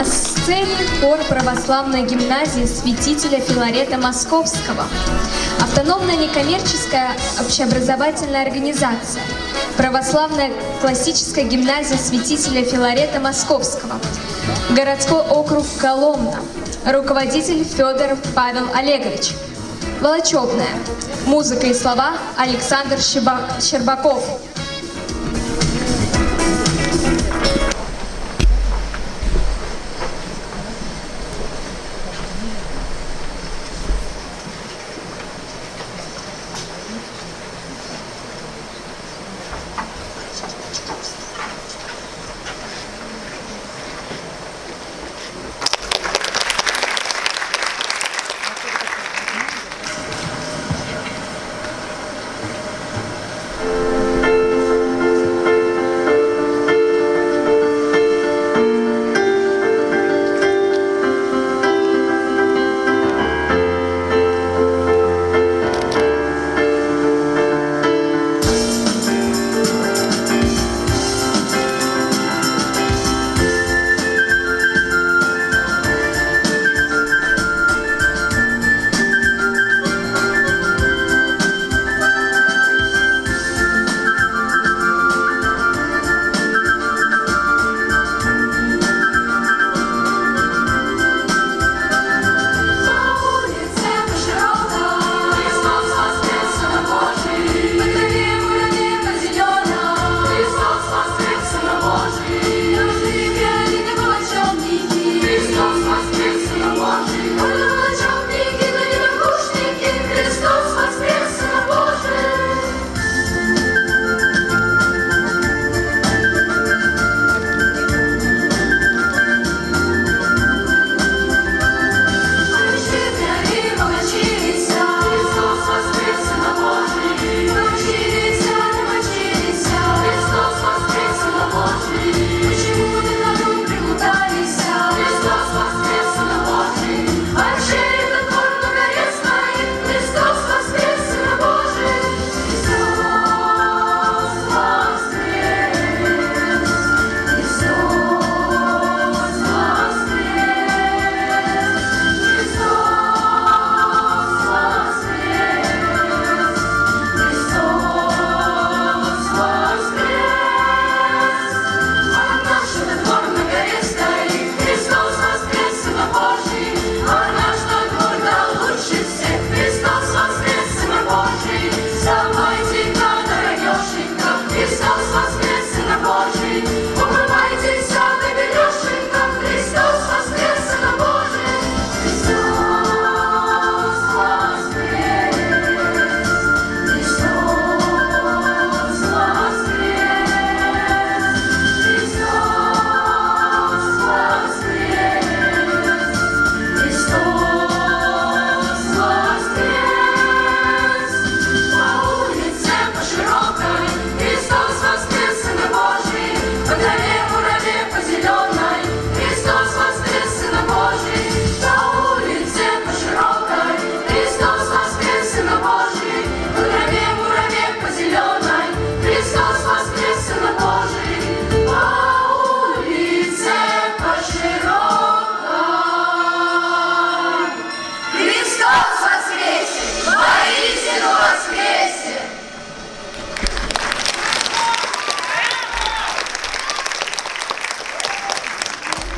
На сцене хор православной гимназии святителя Филарета Московского. Автономная некоммерческая общеобразовательная организация. Православная классическая гимназия святителя Филарета Московского. Городской округ Коломна. Руководитель Федоров Павел Олегович. Волочебная. Музыка и слова Александр Щербаков.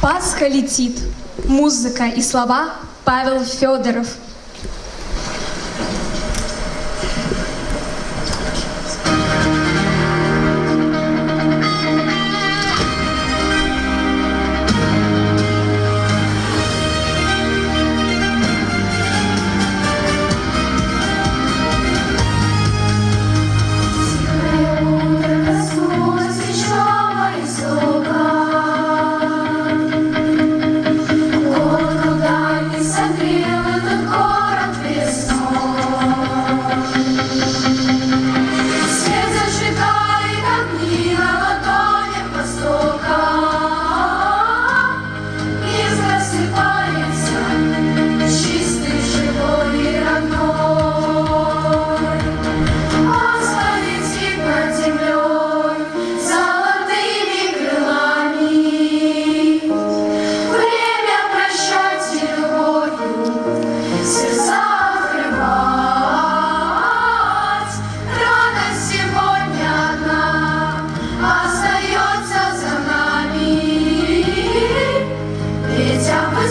Пасха летит. Музыка и слова Павел Федоров. Согрел этот город.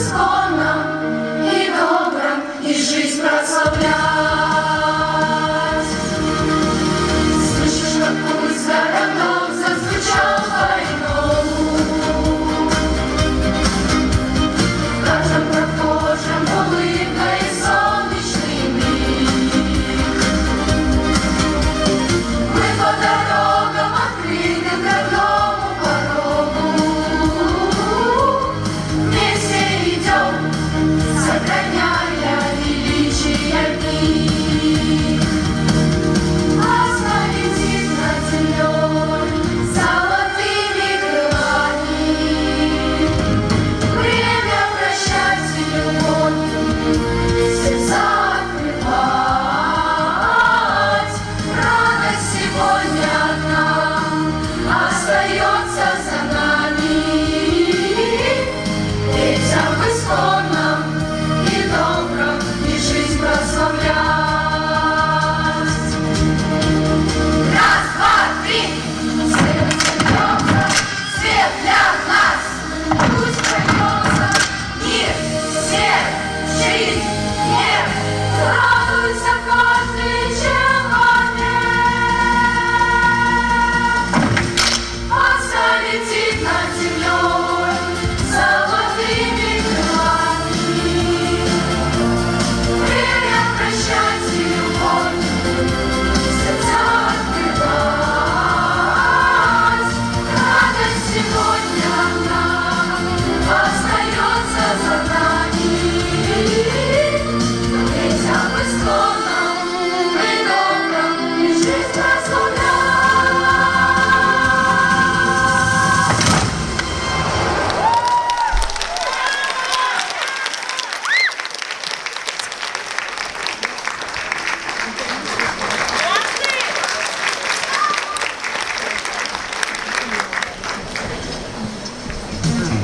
исконном и добром, и жизнь прославлять. Слышишь, как пульс городов зазвучал по-иному, в каждом прохожем улыбка и солнечный миг. Мы по дорогам открытым к родному порогу вместе идем, сохраняя величие дней. Ласка летит над землей золотыми крылами. Время прощать и любовь сердца открывать. Радость сегодня одна остается за нами. Ведь об исконном и добром и жизнь прославлять. Раз, два, три, свет зажжется, свет для нас. Пусть прольется мир, свет, жизнь, мир. Радуйся каждый человек. Ласка летит над землей золотыми крылами. Время прощать и любовь сердца открывать. Радость сегодня одна остается за нами. Ведь об исконном и добром и жизнь прославлять.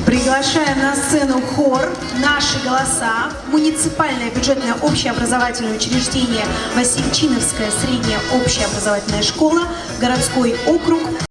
Приглашаем на сцену хор «Наши голоса», муниципальное бюджетное общеобразовательное учреждение Васильчиновская средняя общеобразовательная школа, городской округ